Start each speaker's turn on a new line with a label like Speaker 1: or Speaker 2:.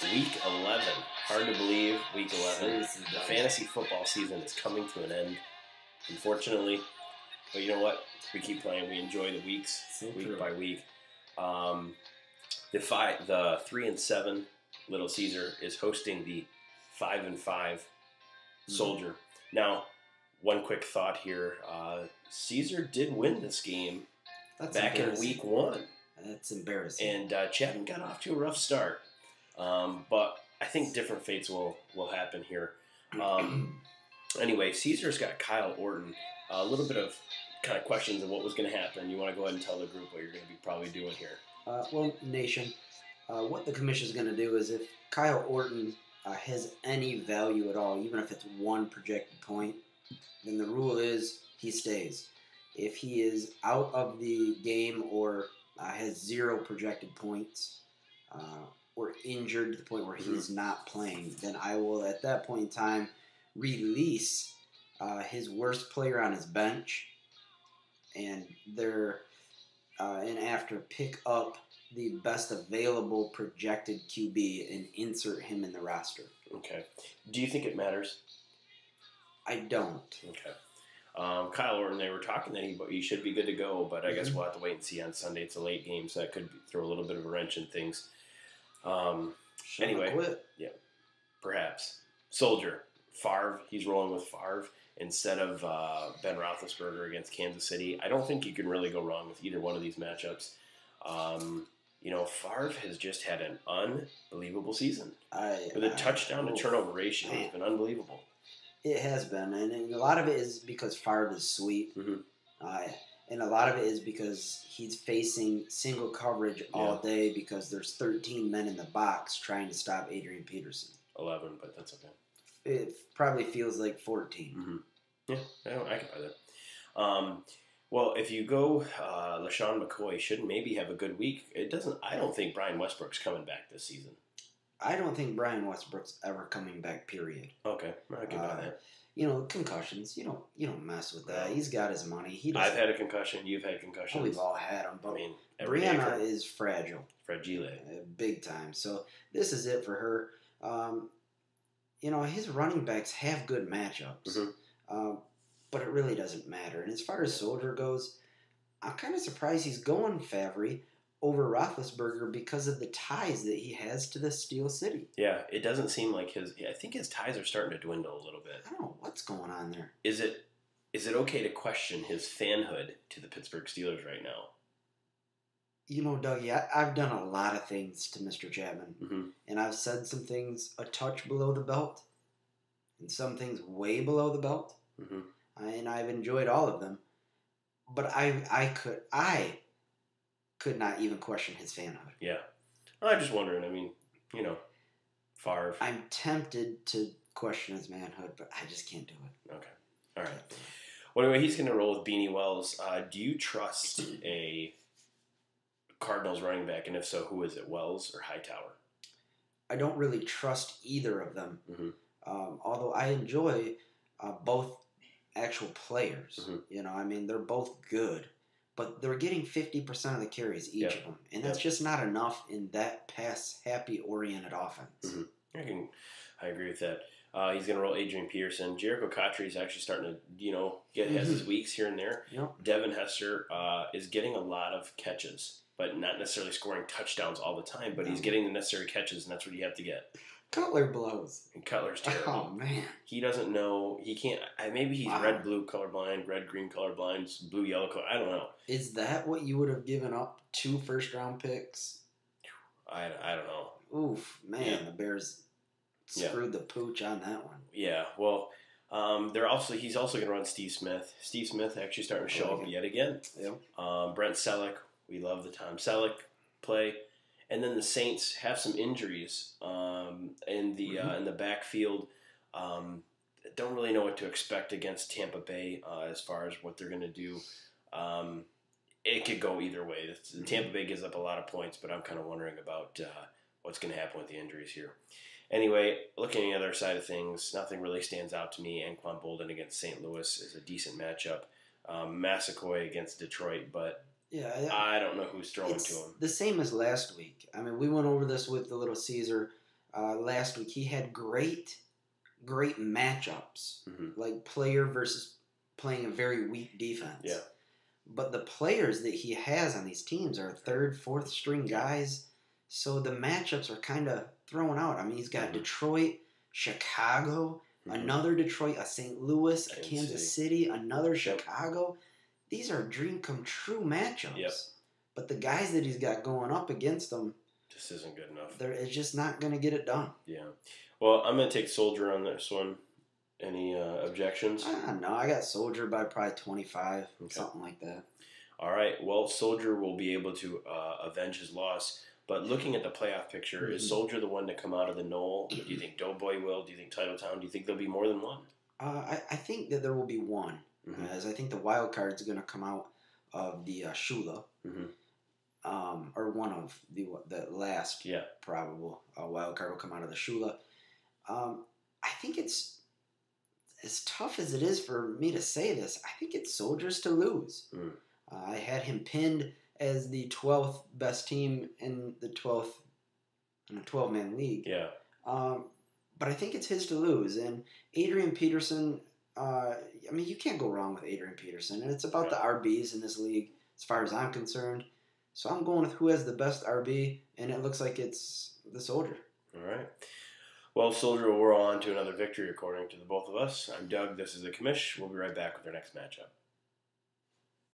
Speaker 1: Week 11. Hard to believe, Week 11.
Speaker 2: Seriously,
Speaker 1: The
Speaker 2: guys.
Speaker 1: fantasy football season is coming to an end, unfortunately. But you know what? We keep playing. We enjoy the weeks,
Speaker 2: So
Speaker 1: week
Speaker 2: true.
Speaker 1: by week. The 3-7 Little Caesar is hosting the 5-5 Soldier. Now, one quick thought here. Caesar did win this game
Speaker 2: That's
Speaker 1: back in
Speaker 2: embarrassing.
Speaker 1: Week 1.
Speaker 2: That's embarrassing.
Speaker 1: And Chapman got off to a rough start. But I think different fates will happen here. Anyway, Caesar's got Kyle Orton. A little bit of kind of questions of what was going to happen. You want to go ahead and tell the group what you're going to be probably doing here.
Speaker 2: Well, Nation, what the commission is going to do is if Kyle Orton has any value at all, even if it's one projected point, then the rule is he stays. If he is out of the game or has 0 projected points or injured to the point where he's not playing, then I will, at that point in time, release his worst player on his bench and after pick up the best available projected QB and insert him in the roster.
Speaker 1: Okay. Do you think it matters?
Speaker 2: I don't.
Speaker 1: Okay. Kyle Orton, they were talking that he should be good to go, but I guess we'll have to wait and see on Sunday. It's a late game, so that could throw a little bit of a wrench in things. Anyway,
Speaker 2: Quit.
Speaker 1: yeah, perhaps. Soldier, Favre, he's rolling with Favre instead of Ben Roethlisberger against Kansas City. I don't think you can really go wrong with either one of these matchups. Favre has just had an unbelievable season. With a touchdown to turnover ratio, it's been unbelievable.
Speaker 2: It has been, and a lot of it is because Favre is sweet, and a lot of it is because he's facing single coverage all day because there's 13 men in the box trying to stop Adrian Peterson.
Speaker 1: 11, but that's okay.
Speaker 2: It probably feels like 14.
Speaker 1: Mm-hmm. Yeah, I can buy that. Well, if you go, LaShawn McCoy should maybe have a good week. I don't think Brian Westbrook's coming back this season.
Speaker 2: I don't think Brian Westbrook's ever coming back. Period.
Speaker 1: Okay, I can buy that.
Speaker 2: Concussions. You don't mess with that. He's got his money.
Speaker 1: I've had a concussion. You've had concussions.
Speaker 2: We've all had them. But
Speaker 1: every day
Speaker 2: Brianna is fragile.
Speaker 1: Fragile.
Speaker 2: Big time. So this is it for her. His running backs have good matchups, but it really doesn't matter. And as far as Soldier goes, I'm kind of surprised he's going Favre over Roethlisberger because of the ties that he has to the Steel City.
Speaker 1: Yeah, it doesn't seem like I think his ties are starting to dwindle a little bit.
Speaker 2: I don't know what's going on there.
Speaker 1: Is it okay to question his fanhood to the Pittsburgh Steelers right now?
Speaker 2: Dougie, I've done a lot of things to Mr. Chapman, and I've said some things a touch below the belt, and some things way below the belt, and I've enjoyed all of them. But I could not even question his fanhood.
Speaker 1: Yeah, I'm just wondering. Favre.
Speaker 2: I'm tempted to question his manhood, but I just can't do it.
Speaker 1: Okay, all right. Well, anyway, he's going to roll with Beanie Wells. Do you trust a Cardinals running back, and if so, who is it, Wells or Hightower?
Speaker 2: I don't really trust either of them, although I enjoy both actual players. They're both good, but they're getting 50% of the carries each of them, and that's just not enough in that pass-happy oriented offense.
Speaker 1: I agree with that. He's going to roll Adrian Peterson. Jericho Cotchery is actually starting to, has his weeks here and there.
Speaker 2: Yep.
Speaker 1: Devin Hester is getting a lot of catches, but not necessarily scoring touchdowns all the time, but he's getting the necessary catches, and that's what you have to get.
Speaker 2: Cutler blows.
Speaker 1: And Cutler's terrible.
Speaker 2: Oh, man.
Speaker 1: He doesn't know. He can't. Maybe he's red-blue colorblind, red-green colorblind, blue-yellow color. I don't know.
Speaker 2: Is that what you would have given up 2 first-round picks?
Speaker 1: I don't know.
Speaker 2: Oof, man. Yeah. The Bears screwed the pooch on that one.
Speaker 1: Yeah, well, he's also going to run Steve Smith. Steve Smith actually starting to show up yet again.
Speaker 2: Yep.
Speaker 1: Brent Selleck. We love the Tom Selleck play. And then the Saints have some injuries in the backfield. Don't really know what to expect against Tampa Bay as far as what they're going to do. It could go either way. Tampa Bay gives up a lot of points, but I'm kind of wondering about what's going to happen with the injuries here. Anyway, looking at the other side of things, nothing really stands out to me. Anquan Bolden against St. Louis is a decent matchup. Massaquoi against Detroit, but I don't know who's throwing to him.
Speaker 2: The same as last week. I mean, we went over this with the Little Caesar. last week. He had great matchups,
Speaker 1: Mm-hmm.
Speaker 2: like player versus playing a very weak defense.
Speaker 1: Yeah.
Speaker 2: But the players that he has on these teams are third, fourth string guys, so the matchups are kind of thrown out. I mean, he's got Detroit, Chicago, another Detroit, a St. Louis, a Kansas City, another Chicago. These are dream come true matchups.
Speaker 1: Yep.
Speaker 2: But the guys that he's got going up against them
Speaker 1: just isn't good enough.
Speaker 2: It's just not going to get it done.
Speaker 1: Yeah. Well, I'm going to take Soldier on this one. Any objections?
Speaker 2: No, I got Soldier by probably 25, something like that.
Speaker 1: All right. Well, Soldier will be able to avenge his loss. But looking at the playoff picture, is Soldier the one to come out of the knoll? Do you think Doughboy will? Do you think Titletown? Do you think there'll be more than one?
Speaker 2: I think that there will be one, as I think the wild card's going to come out of the Shula, or one of the last probable wild card will come out of the Shula. I think it's as tough as it is for me to say this. I think it's Soldiers to lose. I had him pinned as the 12th best team in the 12-man league.
Speaker 1: Yeah.
Speaker 2: But I think it's his to lose. And Adrian Peterson, I mean, you can't go wrong with Adrian Peterson. And it's about the RBs in this league, as far as I'm concerned. So I'm going with who has the best RB, and it looks like it's the Soldier.
Speaker 1: All right. Well, Soldier will roll on to another victory, according to the both of us. I'm Doug. This is the Commish. We'll be right back with our next matchup.